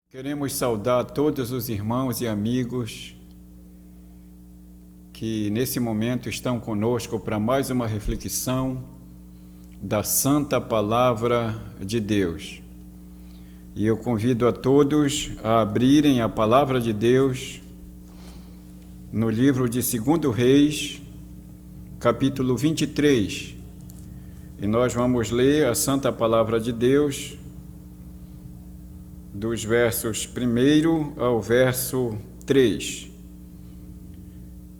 Queremos saudar todos os irmãos e amigos que nesse momento estão conosco para mais uma reflexão da Santa Palavra de Deus. E eu convido a todos a abrirem a Palavra de Deus no livro de 2 Reis, capítulo 23. E nós vamos ler a Santa Palavra de Deus dos versos 1 ao verso 3.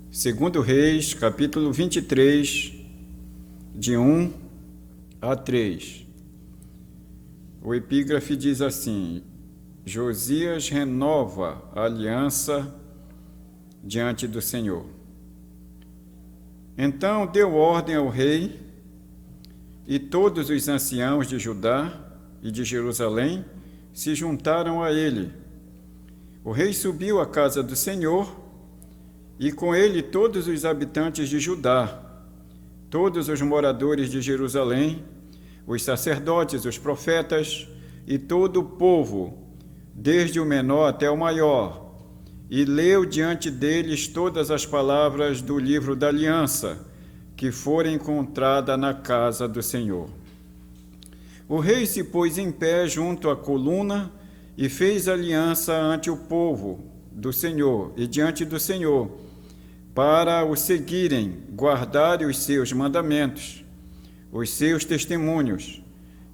2 Reis, capítulo 23, de 1 a 3. O epígrafe diz assim: Josias renova a aliança diante do Senhor. Então deu ordem ao rei, e todos os anciãos de Judá e de Jerusalém se juntaram a ele. O rei subiu à casa do Senhor, e com ele todos os habitantes de Judá, todos os moradores de Jerusalém, os sacerdotes, os profetas e todo o povo, desde o menor até o maior, e leu diante deles todas as palavras do livro da aliança, que fora encontrada na casa do Senhor. O rei se pôs em pé junto à coluna e fez aliança ante o povo do Senhor e diante do Senhor, para o seguirem, guardarem os seus mandamentos, os seus testemunhos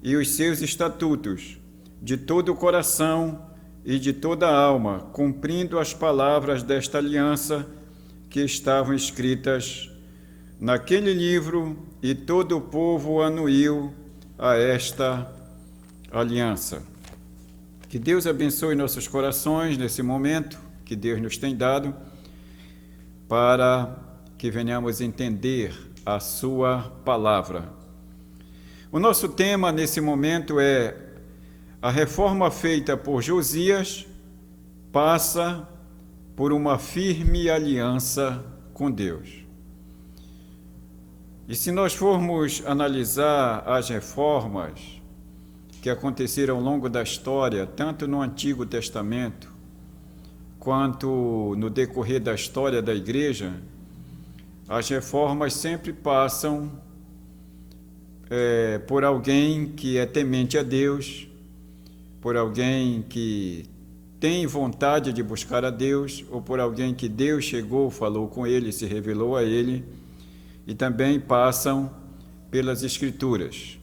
e os seus estatutos, de todo o coração e de toda a alma, cumprindo as palavras desta aliança que estavam escritas naquele livro, e todo o povo anuiu a esta aliança. Que Deus abençoe nossos corações nesse momento que Deus nos tem dado, para que venhamos entender a sua palavra. O nosso tema nesse momento é: a reforma feita por Josias passa por uma firme aliança com Deus. E se nós formos analisar as reformas que aconteceram ao longo da história, tanto no Antigo Testamento, quanto no decorrer da história da Igreja, as reformas sempre passam por alguém que é temente a Deus, por alguém que tem vontade de buscar a Deus, ou por alguém que Deus chegou, falou com ele, se revelou a ele, e também passam pelas Escrituras.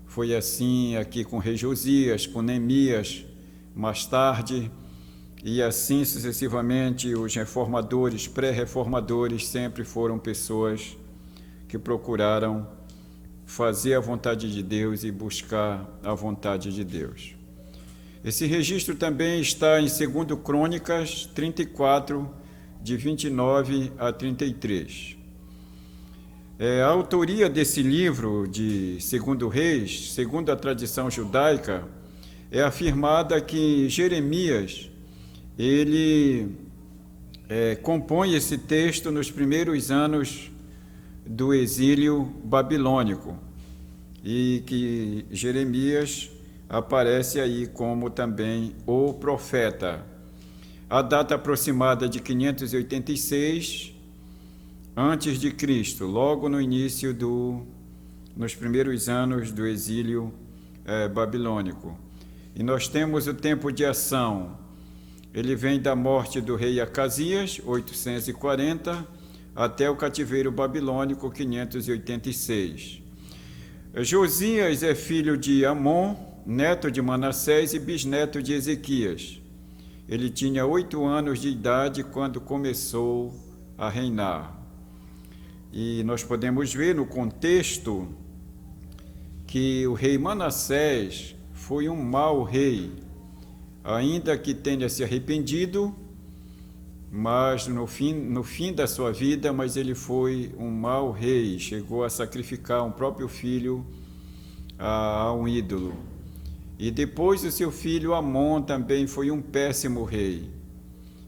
Foi assim aqui com o rei Josias, com Neemias, mais tarde, e assim sucessivamente. Os reformadores, pré-reformadores, sempre foram pessoas que procuraram fazer a vontade de Deus e buscar a vontade de Deus. Esse registro também está em 2 Crônicas 34, de 29 a 33. A autoria desse livro de 2 Reis, segundo a tradição judaica, é afirmada que Jeremias, ele compõe esse texto nos primeiros anos do exílio babilônico, e que Jeremias aparece aí como também o profeta. A data aproximada de 586 antes de Cristo, logo no início nos primeiros anos do exílio babilônico. E nós temos o tempo de ação. Ele vem da morte do rei Acasias, 840, até o cativeiro babilônico, 586. Josias é filho de Amon, neto de Manassés e bisneto de Ezequias. Ele tinha 8 anos de idade quando começou a reinar. E nós podemos ver no contexto que o rei Manassés foi um mau rei, ainda que tenha se arrependido, mas no fim da sua vida, mas ele foi um mau rei, chegou a sacrificar um próprio filho a um ídolo. E depois o seu filho Amon também foi um péssimo rei.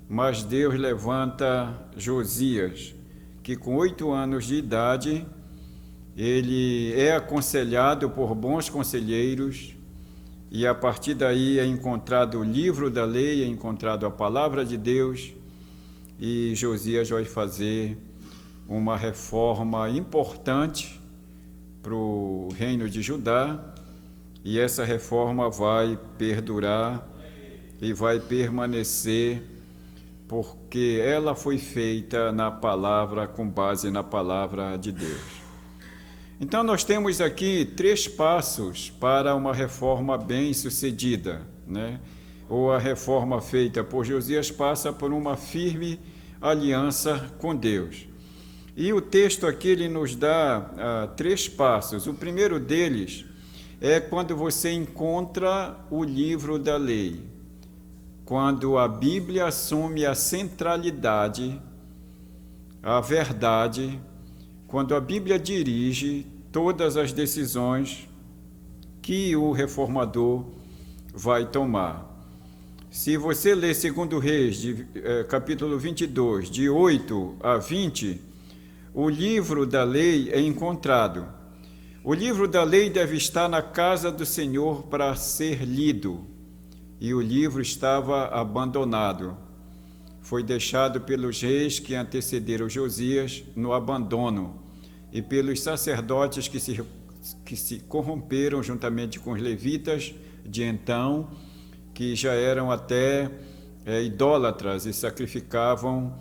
Mas Deus levanta Josias, que com 8 anos de idade, ele é aconselhado por bons conselheiros, e a partir daí é encontrado o livro da lei, é encontrado a palavra de Deus, e Josias vai fazer uma reforma importante para o reino de Judá, e essa reforma vai perdurar e vai permanecer, porque ela foi feita na palavra, com base na palavra de Deus. Então nós temos aqui 3 passos para uma reforma bem-sucedida, né? Ou a reforma feita por Josias passa por uma firme aliança com Deus. E o texto aqui ele nos dá 3 passos. O primeiro deles é quando você encontra o livro da lei, quando a Bíblia assume a centralidade, a verdade, quando a Bíblia dirige todas as decisões que o reformador vai tomar. Se você ler 2 Reis, capítulo 22, de 8 a 20, o livro da lei é encontrado. O livro da lei deve estar na casa do Senhor para ser lido, e o livro estava abandonado. Foi deixado pelos reis que antecederam Josias no abandono e pelos sacerdotes que se corromperam juntamente com os levitas de então, que já eram até idólatras e sacrificavam,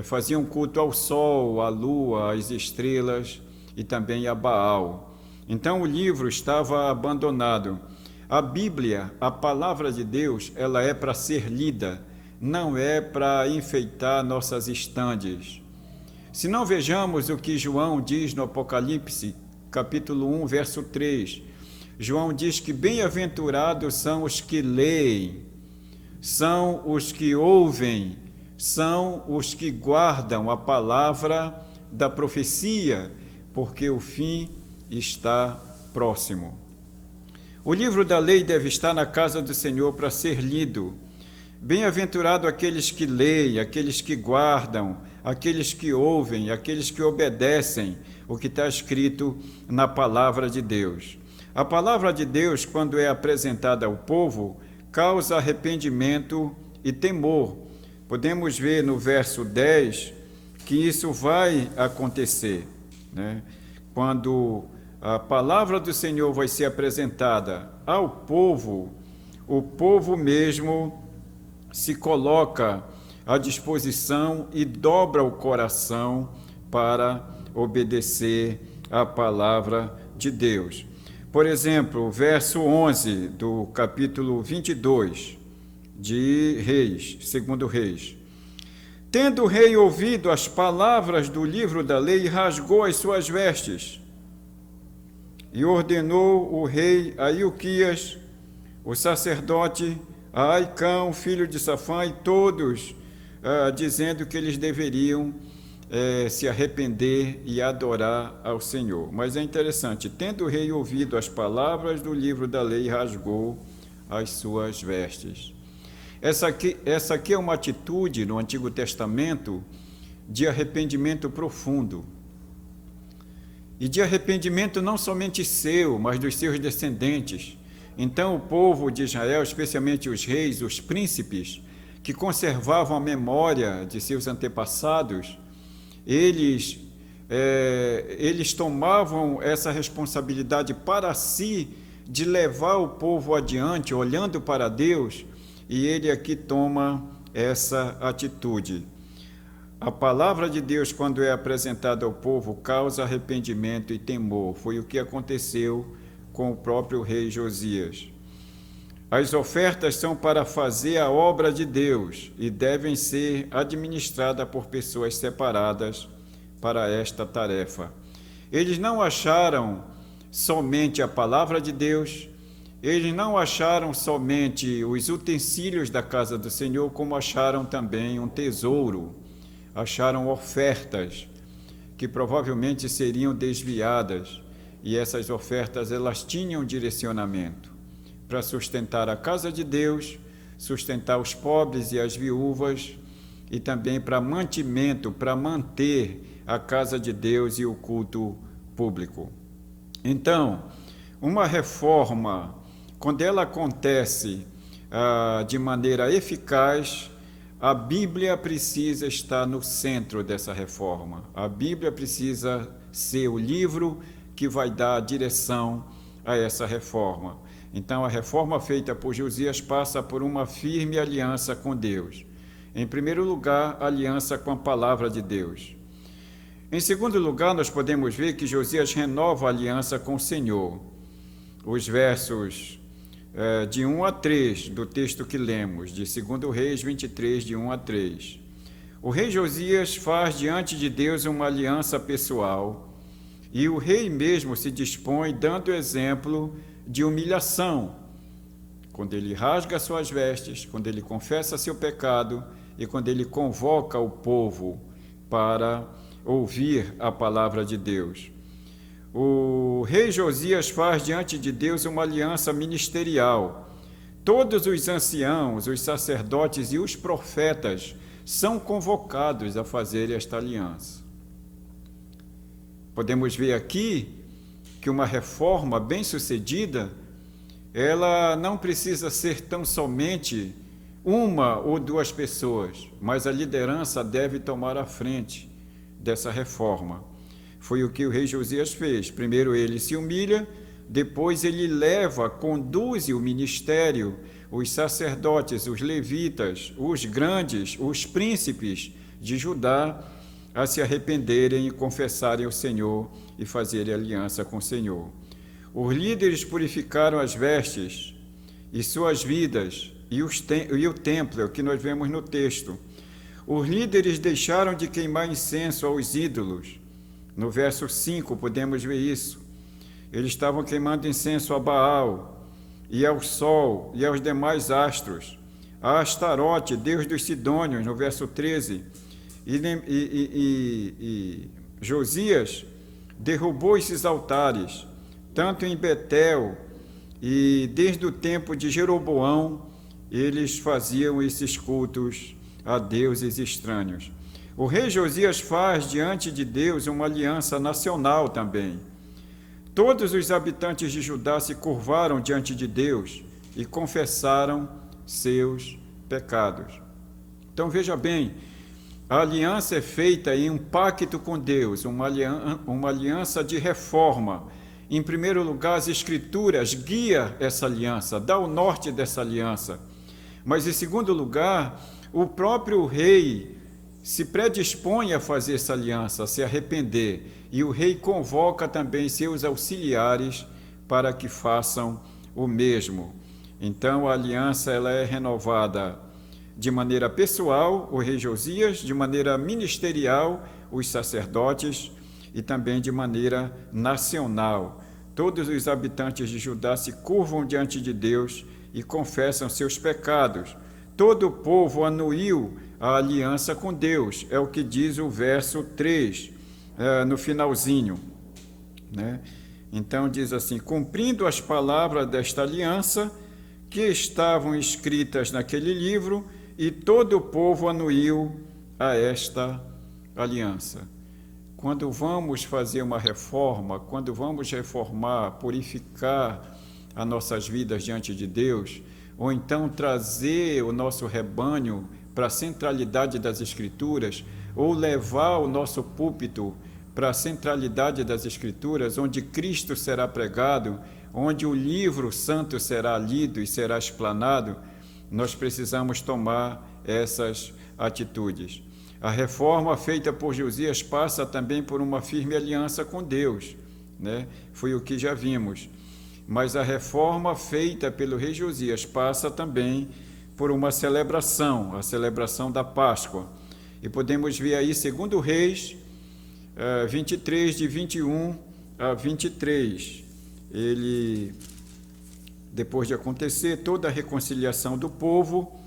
faziam culto ao sol, à lua, às estrelas e também a Baal. Então o livro estava abandonado. A Bíblia, a palavra de Deus, ela é para ser lida, não é para enfeitar nossas estandes. Se não vejamos o que João diz no Apocalipse, capítulo 1, verso 3, João diz que bem-aventurados são os que leem, são os que ouvem, são os que guardam a palavra da profecia, porque o fim está próximo. O livro da lei deve estar na casa do Senhor para ser lido. Bem-aventurado aqueles que leem, aqueles que guardam, aqueles que ouvem, aqueles que obedecem o que está escrito na palavra de Deus. A palavra de Deus, quando é apresentada ao povo, causa arrependimento e temor. Podemos ver no verso 10 que isso vai acontecer, né? Quando a palavra do Senhor vai ser apresentada ao povo, o povo mesmo se coloca à disposição e dobra o coração para obedecer à palavra de Deus. Por exemplo, o verso 11 do capítulo 22 de Reis, 2 Reis. Tendo o rei ouvido as palavras do livro da lei, rasgou as suas vestes e ordenou o rei a Ilquias, o sacerdote, a Aicão, filho de Safã, e todos, dizendo que eles deveriam se arrepender e adorar ao Senhor. Mas é interessante, tendo o rei ouvido as palavras do livro da lei, rasgou as suas vestes. Essa aqui é uma atitude no Antigo Testamento de arrependimento profundo. E de arrependimento não somente seu, mas dos seus descendentes. Então o povo de Israel, especialmente os reis, os príncipes, que conservavam a memória de seus antepassados, eles tomavam essa responsabilidade para si de levar o povo adiante, olhando para Deus, e ele aqui toma essa atitude. A palavra de Deus, quando é apresentada ao povo, causa arrependimento e temor. Foi o que aconteceu com o próprio rei Josias. As ofertas são para fazer a obra de Deus e devem ser administradas por pessoas separadas para esta tarefa. Eles não acharam somente a palavra de Deus, eles não acharam somente os utensílios da casa do Senhor, como acharam também um tesouro, acharam ofertas que provavelmente seriam desviadas, e essas ofertas elas tinham direcionamento para sustentar a casa de Deus, sustentar os pobres e as viúvas, e também para mantimento, para manter a casa de Deus e o culto público. Então, uma reforma quando ela acontece de maneira eficaz, a Bíblia precisa estar no centro dessa reforma. A Bíblia precisa ser o livro que vai dar direção a essa reforma. Então, a reforma feita por Josias passa por uma firme aliança com Deus. Em primeiro lugar, aliança com a palavra de Deus. Em segundo lugar, nós podemos ver que Josias renova a aliança com o Senhor. Os versos de 1 a 3 do texto que lemos, de 2 Reis 23, de 1 a 3. O rei Josias faz diante de Deus uma aliança pessoal e o rei mesmo se dispõe dando exemplo de humilhação, quando ele rasga suas vestes, quando ele confessa seu pecado e quando ele convoca o povo para ouvir a palavra de Deus. O rei Josias faz diante de Deus uma aliança ministerial. Todos os anciãos, os sacerdotes e os profetas são convocados a fazer esta aliança. Podemos ver aqui que uma reforma bem-sucedida, ela não precisa ser tão somente uma ou duas pessoas, mas a liderança deve tomar a frente dessa reforma. Foi o que o rei Josias fez. Primeiro ele se humilha, depois ele conduz o ministério, os sacerdotes, os levitas, os grandes, os príncipes de Judá a se arrependerem e confessarem ao Senhor e fazerem aliança com o Senhor. Os líderes purificaram as vestes e suas vidas e o templo, é o que nós vemos no texto. Os líderes deixaram de queimar incenso aos ídolos. No verso 5 podemos ver isso. Eles estavam queimando incenso a Baal e ao sol e aos demais astros, a Astarote, deus dos Sidônios, no verso 13. E Josias derrubou esses altares, tanto em Betel, e desde o tempo de Jeroboão, eles faziam esses cultos a deuses estranhos. O rei Josias faz diante de Deus uma aliança nacional também. Todos os habitantes de Judá se curvaram diante de Deus e confessaram seus pecados. Então veja bem, a aliança é feita em um pacto com Deus, uma aliança de reforma. Em primeiro lugar, as Escrituras guiam essa aliança, dá o norte dessa aliança. Mas em segundo lugar, o próprio rei se predispõe a fazer essa aliança, a se arrepender, e o rei convoca também seus auxiliares para que façam o mesmo. Então a aliança ela é renovada de maneira pessoal, o rei Josias, de maneira ministerial, os sacerdotes, e também de maneira nacional. Todos os habitantes de Judá se curvam diante de Deus e confessam seus pecados. Todo o povo anuiu a aliança com Deus, é o que diz o verso 3, no finalzinho, né? Então diz assim: cumprindo as palavras desta aliança que estavam escritas naquele livro, e todo o povo anuiu a esta aliança. Quando vamos fazer uma reforma, quando vamos reformar, purificar as nossas vidas diante de Deus, ou então trazer o nosso rebanho para a centralidade das Escrituras, ou levar o nosso púlpito para a centralidade das Escrituras, onde Cristo será pregado, onde o livro santo será lido e será explanado, nós precisamos tomar essas atitudes. A reforma feita por Josias passa também por uma firme aliança com Deus, né? Foi o que já vimos. Mas a reforma feita pelo rei Josias passa também por uma celebração, a celebração da Páscoa. E podemos ver aí, segundo Reis 23, de 21 a 23. Ele, depois de acontecer toda a reconciliação do povo,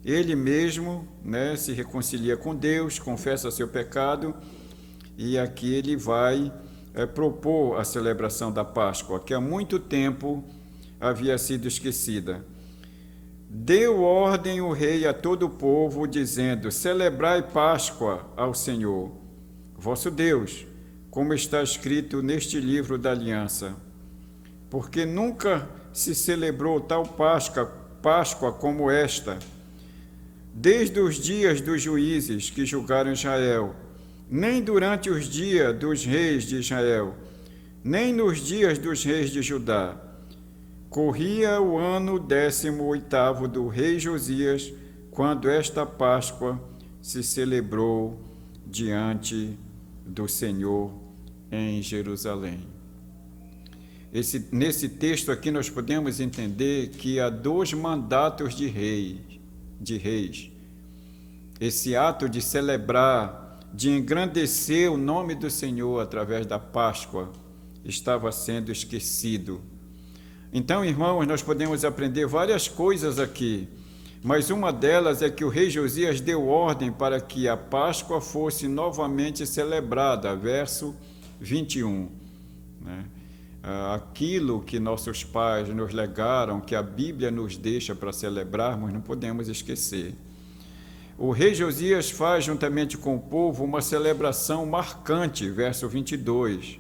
ele mesmo, né, se reconcilia com Deus, confessa seu pecado, e aqui ele vai propor a celebração da Páscoa, que há muito tempo havia sido esquecida. Deu ordem o rei a todo o povo, dizendo: celebrai Páscoa ao Senhor, vosso Deus, como está escrito neste livro da aliança. porque nunca se celebrou tal Páscoa como esta, desde os dias dos juízes que julgaram Israel, nem durante os dias dos reis de Israel, nem nos dias dos reis de Judá. Corria o ano 18º do rei Josias, quando esta Páscoa se celebrou diante do Senhor em Jerusalém. Nesse texto aqui nós podemos entender que há 2 mandatos de reis. Esse ato de celebrar, de engrandecer o nome do Senhor através da Páscoa, estava sendo esquecido. Então, irmãos, nós podemos aprender várias coisas aqui, mas uma delas é que o rei Josias deu ordem para que a Páscoa fosse novamente celebrada, verso 21. Aquilo que nossos pais nos legaram, que a Bíblia nos deixa para celebrarmos, não podemos esquecer. O rei Josias faz, juntamente com o povo, uma celebração marcante, verso 22.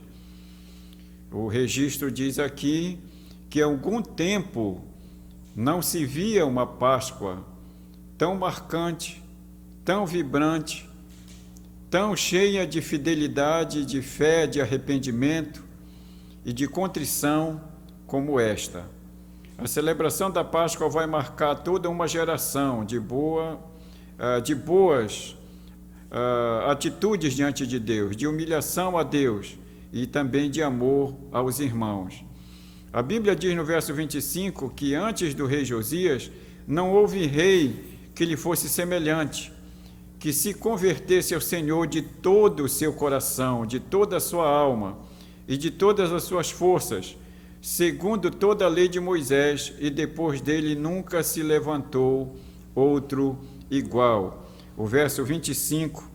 O registro diz aqui que há algum tempo não se via uma Páscoa tão marcante, tão vibrante, tão cheia de fidelidade, de fé, de arrependimento e de contrição como esta. A celebração da Páscoa vai marcar toda uma geração de boas atitudes diante de Deus, de humilhação a Deus e também de amor aos irmãos. A Bíblia diz no verso 25 que antes do rei Josias não houve rei que lhe fosse semelhante, que se convertesse ao Senhor de todo o seu coração, de toda a sua alma e de todas as suas forças, segundo toda a lei de Moisés, e depois dele nunca se levantou outro igual. O verso 25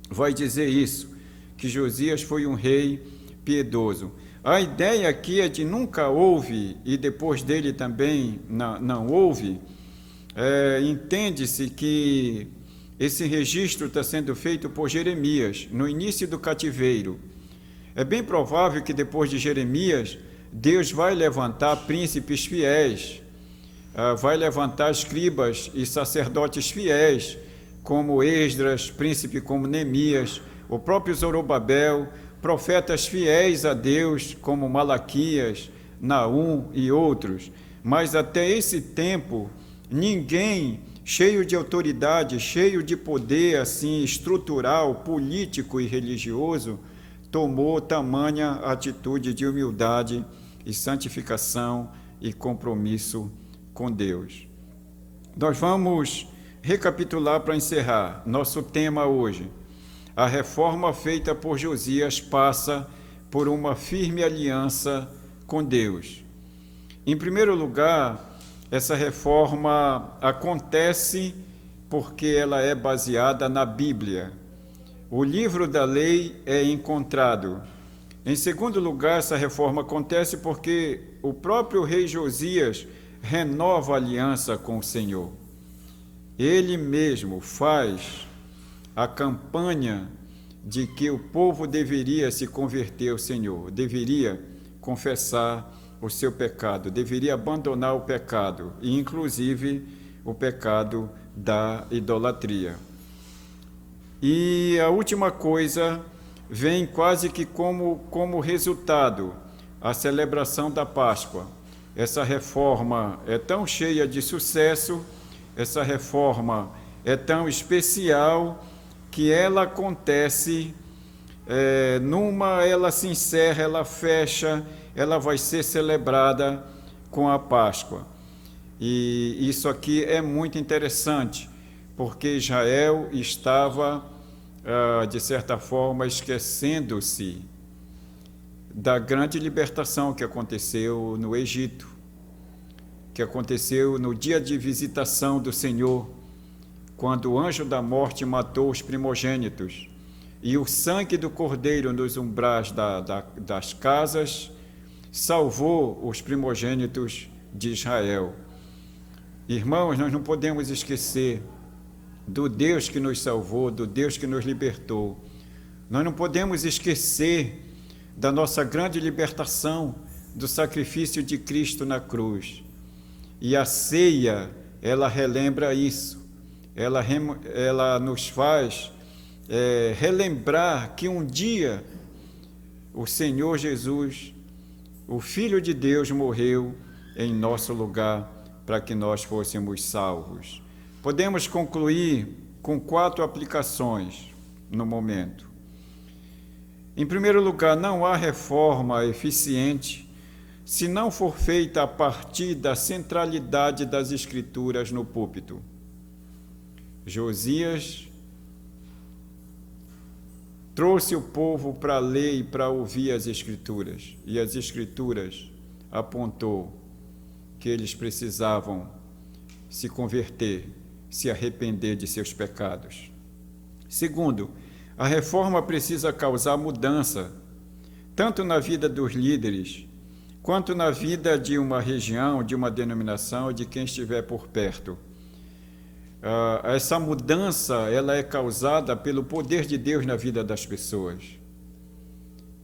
vai dizer isso, que Josias foi um rei piedoso. A ideia aqui é de nunca houve, e depois dele também não houve. Entende-se que esse registro está sendo feito por Jeremias, no início do cativeiro. É bem provável que depois de Jeremias, Deus vai levantar príncipes fiéis, vai levantar escribas e sacerdotes fiéis, como Esdras, príncipe como Neemias, o próprio Zorobabel, profetas fiéis a Deus, como Malaquias, Naum e outros. Mas até esse tempo, ninguém cheio de autoridade, cheio de poder assim estrutural, político e religioso, tomou tamanha atitude de humildade e santificação e compromisso com Deus. Nós vamos recapitular para encerrar nosso tema hoje. A reforma feita por Josias passa por uma firme aliança com Deus. Em primeiro lugar, essa reforma acontece porque ela é baseada na Bíblia. O livro da lei é encontrado. Em segundo lugar, essa reforma acontece porque o próprio rei Josias renova a aliança com o Senhor. Ele mesmo faz a campanha de que o povo deveria se converter ao Senhor, deveria confessar o seu pecado, deveria abandonar o pecado, e inclusive o pecado da idolatria. E a última coisa vem quase que como resultado, a celebração da Páscoa. Essa reforma é tão cheia de sucesso, essa reforma é tão especial, que ela acontece ela se encerra, ela fecha, ela vai ser celebrada com a Páscoa. E isso aqui é muito interessante, porque Israel estava, de certa forma, esquecendo-se da grande libertação que aconteceu no Egito, que aconteceu no dia de visitação do Senhor, quando o anjo da morte matou os primogênitos, e o sangue do cordeiro nos umbrais das casas salvou os primogênitos de Israel. Irmãos, nós não podemos esquecer do Deus que nos salvou, do Deus que nos libertou. Nós não podemos esquecer da nossa grande libertação do sacrifício de Cristo na cruz. E a ceia, ela relembra isso. Ela nos faz relembrar que um dia o Senhor Jesus, o Filho de Deus, morreu em nosso lugar para que nós fôssemos salvos. Podemos concluir com 4 aplicações no momento. Em primeiro lugar, não há reforma eficiente se não for feita a partir da centralidade das Escrituras no púlpito. Josias trouxe o povo para ler e para ouvir as Escrituras, e as Escrituras apontou que eles precisavam se converter, se arrepender de seus pecados. Segundo, a reforma precisa causar mudança, tanto na vida dos líderes, quanto na vida de uma região, de uma denominação, de quem estiver por perto. Essa mudança, ela é causada pelo poder de Deus na vida das pessoas.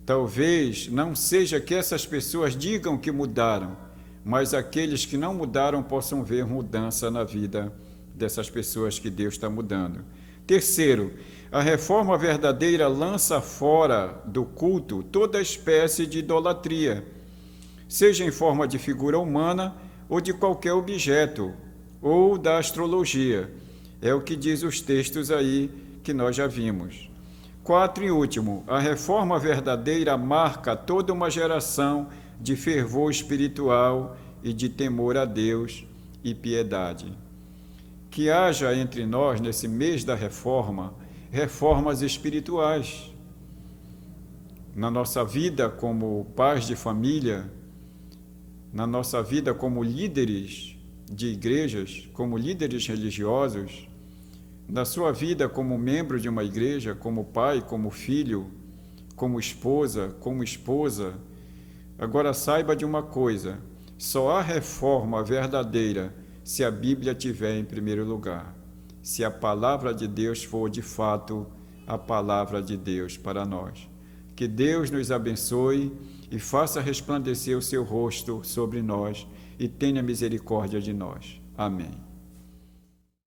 Talvez não seja que essas pessoas digam que mudaram, mas aqueles que não mudaram possam ver mudança na vida dessas pessoas que Deus está mudando. Terceiro, a reforma verdadeira lança fora do culto toda espécie de idolatria, seja em forma de figura humana ou de qualquer objeto, ou da astrologia. É o que diz os textos aí que nós já vimos. 4 e último, a reforma verdadeira marca toda uma geração de fervor espiritual e de temor a Deus e piedade. Que haja entre nós, nesse mês da reforma, reformas espirituais. Na nossa vida como pais de família, na nossa vida como líderes de igrejas, como líderes religiosos, na sua vida como membro de uma igreja, como pai, como filho, como esposa, Agora saiba de uma coisa, só há reforma verdadeira se a Bíblia estiver em primeiro lugar, se a palavra de Deus for de fato a palavra de Deus para nós. Que Deus nos abençoe e faça resplandecer o seu rosto sobre nós e tenha misericórdia de nós. Amém.